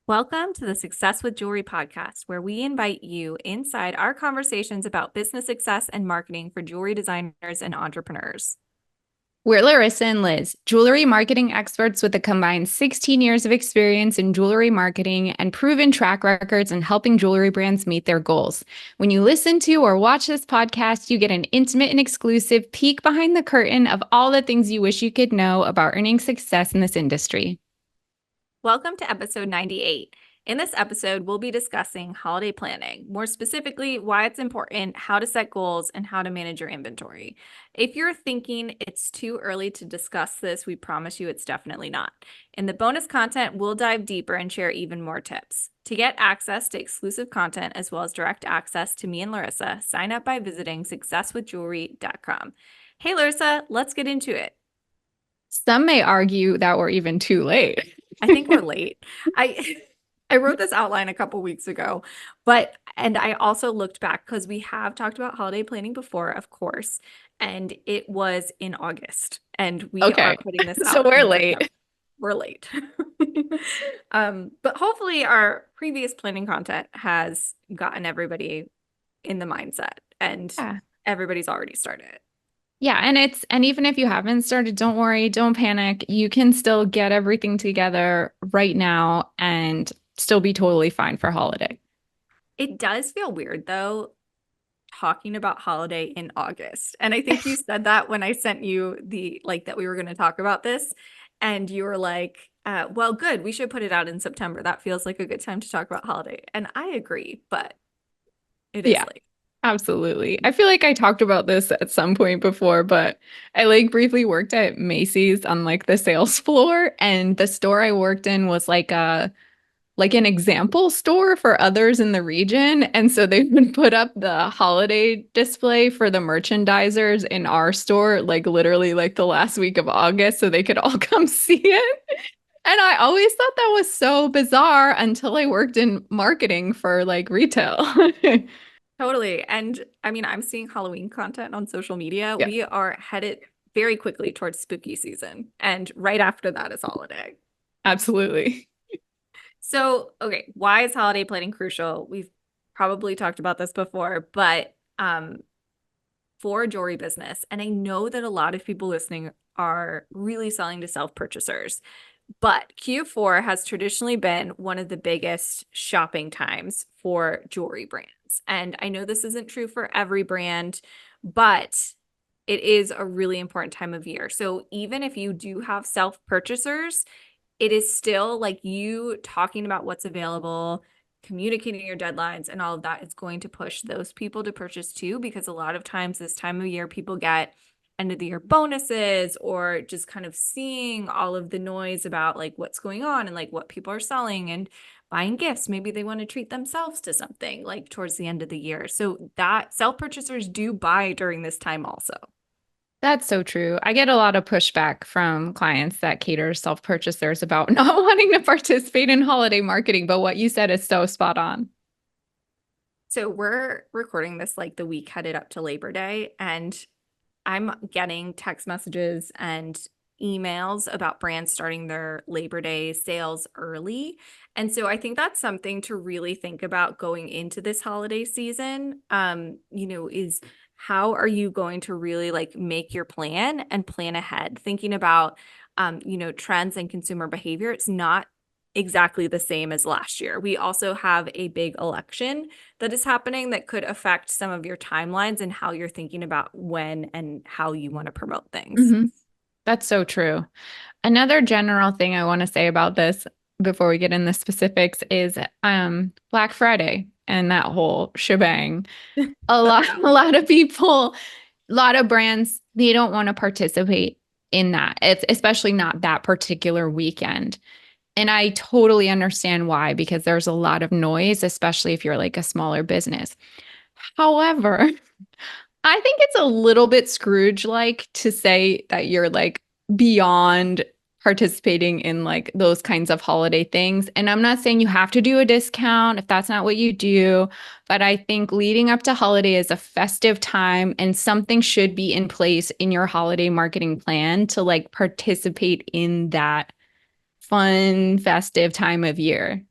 Welcome to the Success with Jewelry podcast, where we invite you inside our conversations about business success and marketing for jewelry designers and entrepreneurs. We're Laryssa and Liz, jewelry marketing experts with a combined 16 years of experience in jewelry marketing and proven track records in helping jewelry brands meet their goals. When you listen to or watch this podcast, you get an intimate and exclusive peek behind the curtain of all the things you wish you could know about earning success in this industry. Welcome to episode 98. In this episode, we'll be discussing holiday planning, more specifically, why it's important, how to set goals, and how to manage your inventory. If you're thinking it's too early to discuss this, we promise you it's definitely not. In the bonus content, we'll dive deeper and share even more tips. To get access to exclusive content as well as direct access to me and Laryssa, sign up by visiting successwithjewelry.com. Hey, Laryssa, let's get into it. Some may argue that we're even too late. I think we're late. I I wrote this outline a couple weeks ago, and I also looked back because we have talked about holiday planning before, of course, and it was in August, and we are Okay, putting this so out we're in late. September. We're late. But hopefully our previous planning content has gotten everybody in the mindset and Yeah. everybody's already started. Yeah, and even if you haven't started, don't worry, don't panic. You can still get everything together right now and still be totally fine for holiday. It does feel weird though, talking about holiday in August. And I think you said that when I sent you that we were going to talk about this. And you were like, well, good. We should put it out in September. That feels like a good time to talk about holiday. And I agree, but it is Yeah, late. absolutely. I feel like I talked about this at some point before, but I like briefly worked at Macy's on like the sales floor, and the store I worked in was like an example store for others in the region. And so they would put up the holiday display for the merchandisers in our store, like literally like the last week of August, so they could all come see it. And I always thought that was so bizarre until I worked in marketing for like retail. Totally. And I mean, I'm seeing Halloween content on social media. Yeah, We are headed very quickly towards spooky season. And right after that is holiday. absolutely. So, okay, why is holiday planning crucial? We've probably talked about this before, but for a jewelry business, and I know that a lot of people listening are really selling to self-purchasers, but Q4 has traditionally been one of the biggest shopping times for jewelry brands. And I know this isn't true for every brand, but it is a really important time of year. So even if you do have self-purchasers, it is still like you talking about what's available, communicating your deadlines, and all of that is going to push those people to purchase too, because a lot of times this time of year, people get end of the year bonuses or just kind of seeing all of the noise about like what's going on and like what people are selling and buying gifts. Maybe they want to treat themselves to something like towards the end of the year. So that self purchasers do buy during this time also. That's so true. I get a lot of pushback from clients that cater to self-purchasers about not wanting to participate in holiday marketing, but what you said is so spot on. So we're recording this like the week headed up to Labor Day, and I'm getting text messages and emails about brands starting their Labor Day sales early. And so I think that's something to really think about going into this holiday season. Is how are you going to really like make your plan and plan ahead, thinking about trends and consumer behavior. It's not exactly the same as last year. We also have a big election that is happening that could affect some of your timelines and how you're thinking about when and how you want to promote things. Mhm. That's so true. Another general thing I want to say about this before we get in the specifics is Black Friday and that whole shebang. A lot a lot of people, a lot of brands, they don't want to participate in that. It's especially not that particular weekend. And I totally understand why, because there's a lot of noise, especially if you're like a smaller business. However, I think it's a little bit Scrooge-like to say that you're like beyond participating in like those kinds of holiday things. And I'm not saying you have to do a discount if that's not what you do, but I think leading up to holiday is a festive time and something should be in place in your holiday marketing plan to like participate in that fun, festive time of year.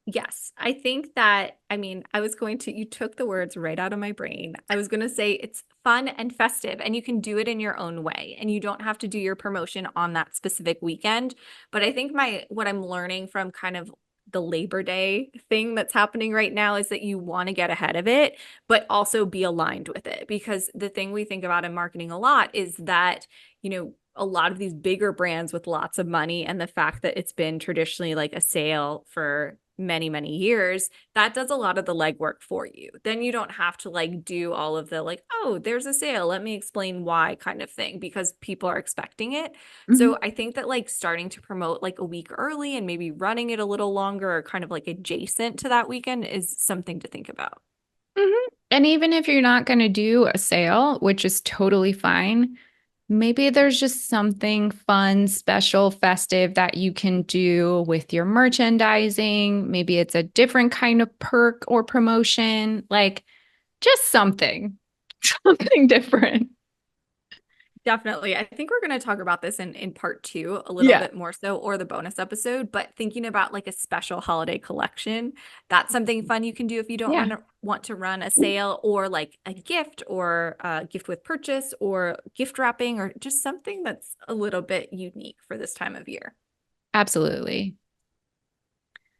Yes, I think that, I mean, you took the words right out of my brain. I was going to say it's fun and festive, and you can do it in your own way, and you don't have to do your promotion on that specific weekend. But I think what I'm learning from kind of the Labor Day thing that's happening right now is that you want to get ahead of it, but also be aligned with it. Because the thing we think about in marketing a lot is that, a lot of these bigger brands with lots of money and the fact that it's been traditionally like a sale for many, many years, that does a lot of the legwork for you. Then you don't have to like do all of the like, oh, there's a sale. Let me explain why kind of thing because people are expecting it. Mhm. So I think that like starting to promote like a week early and maybe running it a little longer or kind of like adjacent to that weekend is something to think about. Mhm. And even if you're not going to do a sale, which is totally fine, maybe there's just something fun, special, festive that you can do with your merchandising. Maybe it's a different kind of perk or promotion, like just something, something different. Definitely. I think we're going to talk about this in part two a little Yeah. bit more so, or the bonus episode. But thinking about like a special holiday collection, that's something fun you can do if you don't Yeah. want to run a sale or like a gift or a gift with purchase or gift wrapping or just something that's a little bit unique for this time of year. Absolutely.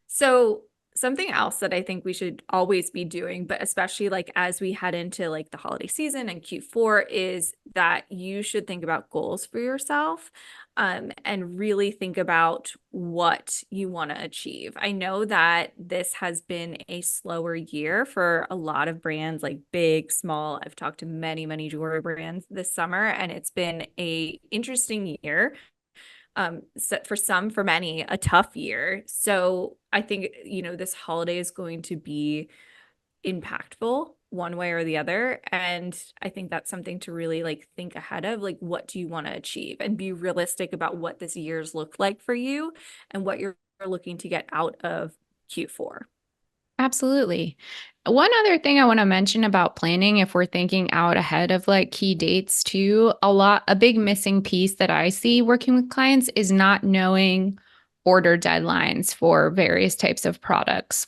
So something else that I think we should always be doing, but especially like as we head into like the holiday season and Q4, is that you should think about goals for yourself, and really think about what you want to achieve. I know that this has been a slower year for a lot of brands, like big, small. I've talked to many, many jewelry brands this summer, and it's been a interesting year, so for some, for many, a tough year. So I think, this holiday is going to be impactful one way or the other. And I think that's something to really like think ahead of, like, what do you want to achieve and be realistic about what this year's looked like for you and what you're looking to get out of Q4. Absolutely. One other thing I want to mention about planning, if we're thinking out ahead of like key dates too, a big missing piece that I see working with clients is not knowing order deadlines for various types of products.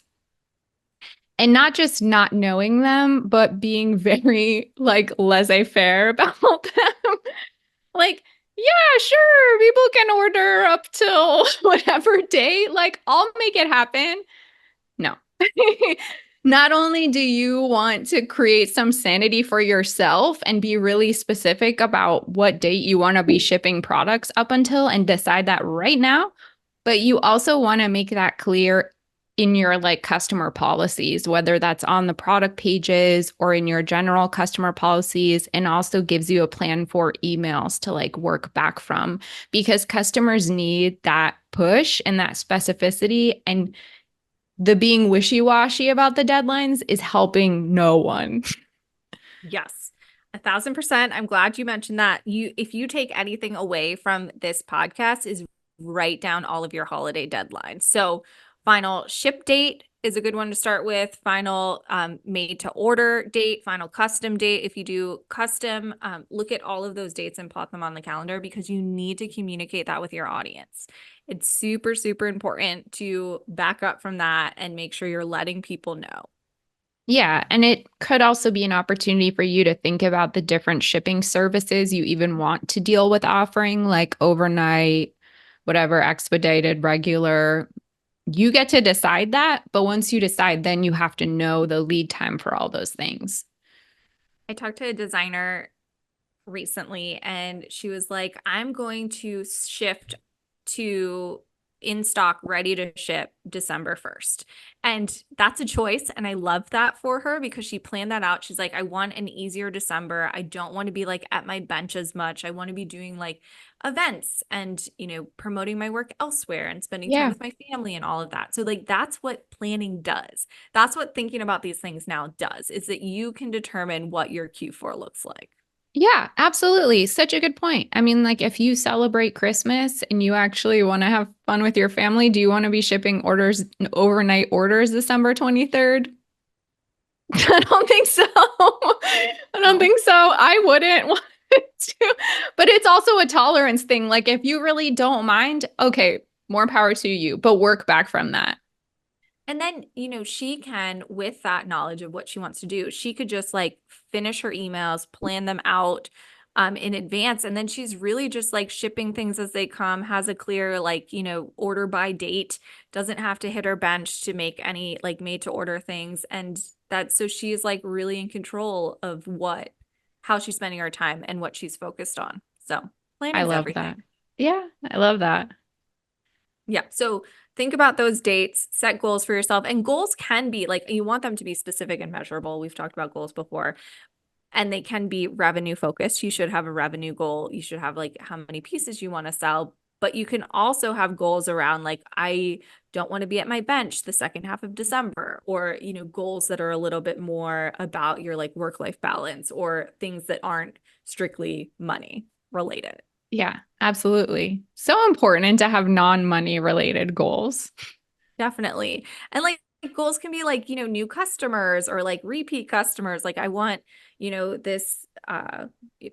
And not just not knowing them, but being very like laissez-faire about them. Like, yeah, sure, people can order up till whatever date. Like, I'll make it happen. No. Not only do you want to create some sanity for yourself and be really specific about what date you want to be shipping products up until and decide that right now, but you also want to make that clear in your like customer policies, whether that's on the product pages or in your general customer policies, and also gives you a plan for emails to like work back from because customers need that push and that specificity. And the being wishy-washy about the deadlines is helping no one. Yes, 1,000%. I'm glad you mentioned that. If you take anything away from this podcast, is write down all of your holiday deadlines. So, final ship date is a good one to start with. Final made to order date, final custom date. If you do custom, look at all of those dates and plot them on the calendar because you need to communicate that with your audience. It's super, super important to back up from that and make sure you're letting people know. Yeah, and it could also be an opportunity for you to think about the different shipping services you even want to deal with offering, like overnight, whatever, expedited, regular. You get to decide that, but once you decide, then you have to know the lead time for all those things. I talked to a designer recently and she was like, I'm going to shift to in stock, ready to ship December 1st. And that's a choice. And I love that for her because she planned that out. She's like, I want an easier December. I don't want to be like at my bench as much. I want to be doing like events and, promoting my work elsewhere and spending time Yeah. with my family and all of that. So, like, that's what planning does. That's what thinking about these things now does, is that you can determine what your Q4 looks like. Yeah, absolutely. Such a good point. I mean, like if you celebrate Christmas and you actually want to have fun with your family, do you want to be shipping overnight orders December 23rd? I don't think so. I don't No. think so. I wouldn't want to. But it's also a tolerance thing. Like if you really don't mind, okay, more power to you, but work back from that. And then, she can, with that knowledge of what she wants to do, she could just like finish her emails, plan them out in advance. And then she's really just like shipping things as they come, has a clear, like, order by date, doesn't have to hit her bench to make any like made to order things. And so she's like really in control of how she's spending her time and what she's focused on. So I planning's love that. everything. Yeah, I love that. Yeah. So think about those dates, set goals for yourself. And goals can be like, you want them to be specific and measurable. We've talked about goals before, and they can be revenue focused. You should have a revenue goal. You should have like how many pieces you want to sell. But you can also have goals around like, I don't want to be at my bench the second half of December, or, goals that are a little bit more about your like work-life balance or things that aren't strictly money related. Yeah, absolutely. So important and to have non-money related goals. Definitely. And like goals can be like, new customers or like repeat customers. Like I want, this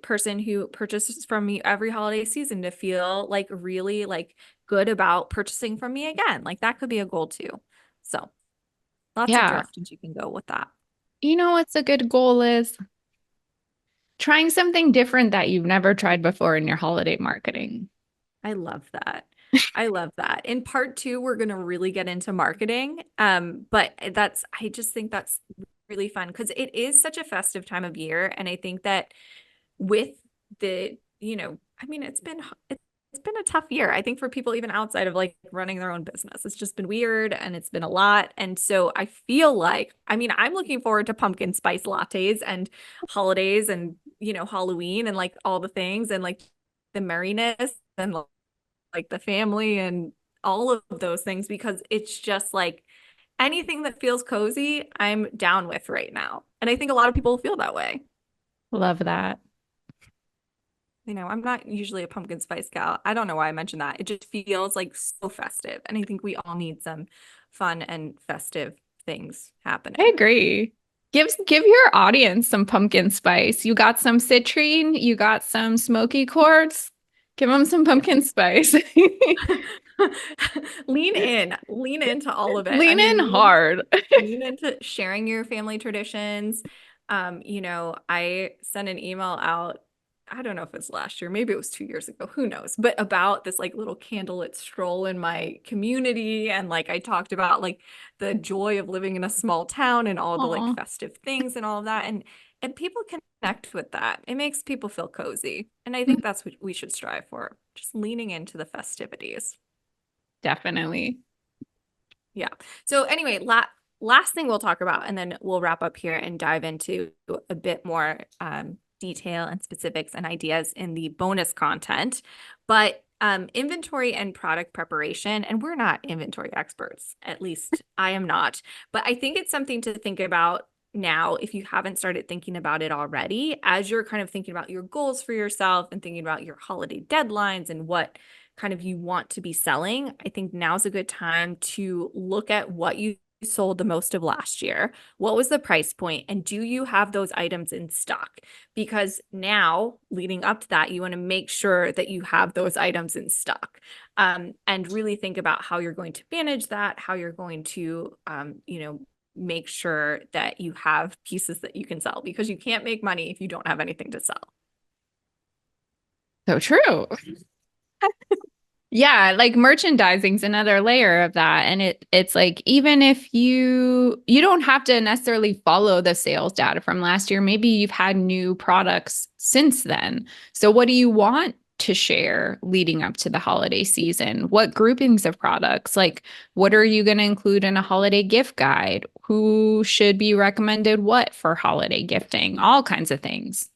person who purchases from me every holiday season to feel like really like good about purchasing from me again. Like that could be a goal too. So lots of Yeah. directions you can go with that. You know what's a good goal is? Trying something different that you've never tried before in your holiday marketing. I love that. I love that. In part two, we're going to really get into marketing. But I just think that's really fun because it is such a festive time of year. And I think that with I mean, it's been a tough year. I think for people even outside of like running their own business, it's just been weird and it's been a lot. And so I feel like, I mean, I'm looking forward to pumpkin spice lattes and holidays and, Halloween and like all the things and like the merriness and like the family and all of those things because it's just like anything that feels cozy, I'm down with right now. And I think a lot of people feel that way. Love that. I'm not usually a pumpkin spice gal. I don't know why I mentioned that. It just feels like so festive. And I think we all need some fun and festive things I happening. agree. Give your audience some pumpkin spice. You got some citrine, you got some smoky quartz. Give them some Yeah. pumpkin spice. Lean into all of it. I Lean mean, in hard. lean into sharing your family traditions. I sent an email out, I don't know if it's last year, maybe it was 2 years ago, who knows, but about this like little candlelit stroll in my community. And like I talked about like the joy of living in a small town and all the like Aw, festive things and all of that. And people connect with that. It makes people feel cozy. And I think that's what we should strive for, just leaning into the festivities. definitely. Yeah. So anyway, last thing we'll talk about, and then we'll wrap up here and dive into a bit more detail and specifics and ideas in the bonus content. But inventory and product preparation, and we're not inventory experts, at least I am not, but I think it's something to think about now if you haven't started thinking about it already, as you're kind of thinking about your goals for yourself and thinking about your holiday deadlines and what kind of you want to be selling. I think now's a good time to look at what you sold the most of last year. What was the price point? And do you have those items in stock? Because now, leading up to that, you want to make sure that you have those items in stock, and really think about how you're going to manage that, how you're going to, make sure that you have pieces that you can sell because you can't make money if you don't have anything to sell. So true. Yeah, like merchandising's another layer of that. And it's like even if you don't have to necessarily follow the sales data from last year, maybe you've had new products since then. So what do you want to share leading up to the holiday season? What groupings of products? Like what are you going to include in a holiday gift guide? Who should be recommended what for holiday gifting? All kinds of things.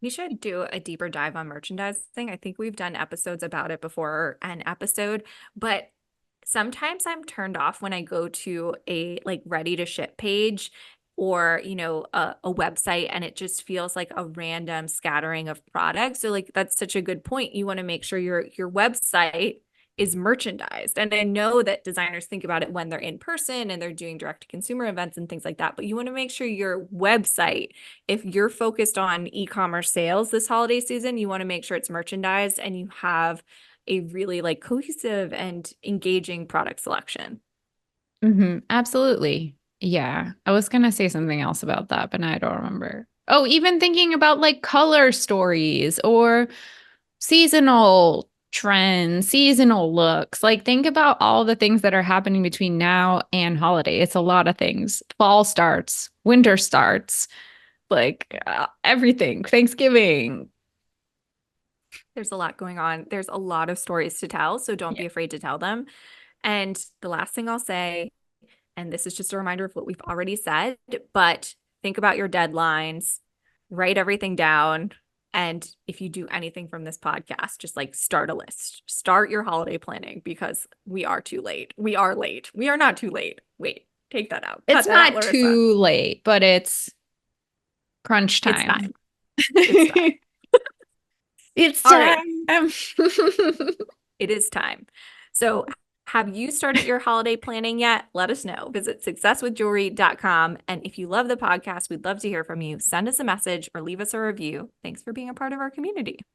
We should do a deeper dive on merchandising. I think we've done episodes about it before, an episode, but sometimes I'm turned off when I go to a like ready to ship page or, a website and it just feels like a random scattering of products. So like that's such a good point. You want to make sure your website is merchandised. And I know that designers think about it when they're in person and they're doing direct to consumer events and things like that, but you want to make sure your website, if you're focused on e-commerce sales this holiday season, you want to make sure it's merchandised and you have a really like cohesive and engaging product selection. Absolutely. Yeah. I was gonna say something else about that, but now I don't remember. Oh, even thinking about like color stories or seasonal trends, seasonal looks. Like think about all the things that are happening between now and holiday. It's a lot of things. Fall starts, winter starts, like everything. Thanksgiving. There's a lot going on. There's a lot of stories to tell, so don't Yeah. be afraid to tell them. And the last thing I'll say, and this is just a reminder of what we've already said, but think about your deadlines, write everything down. And if you do anything from this podcast, just like start a list, start your holiday planning because we are too late. We are late. We are not too late. Wait, take that out. It's Cut that out, not Laryssa. too late, but it's crunch It's time. time. It's time. It's All right. time. It is time. So, have you started your holiday planning yet? Let us know. Visit successwithjewelry.com. And if you love the podcast, we'd love to hear from you. Send us a message or leave us a review. Thanks for being a part of our community.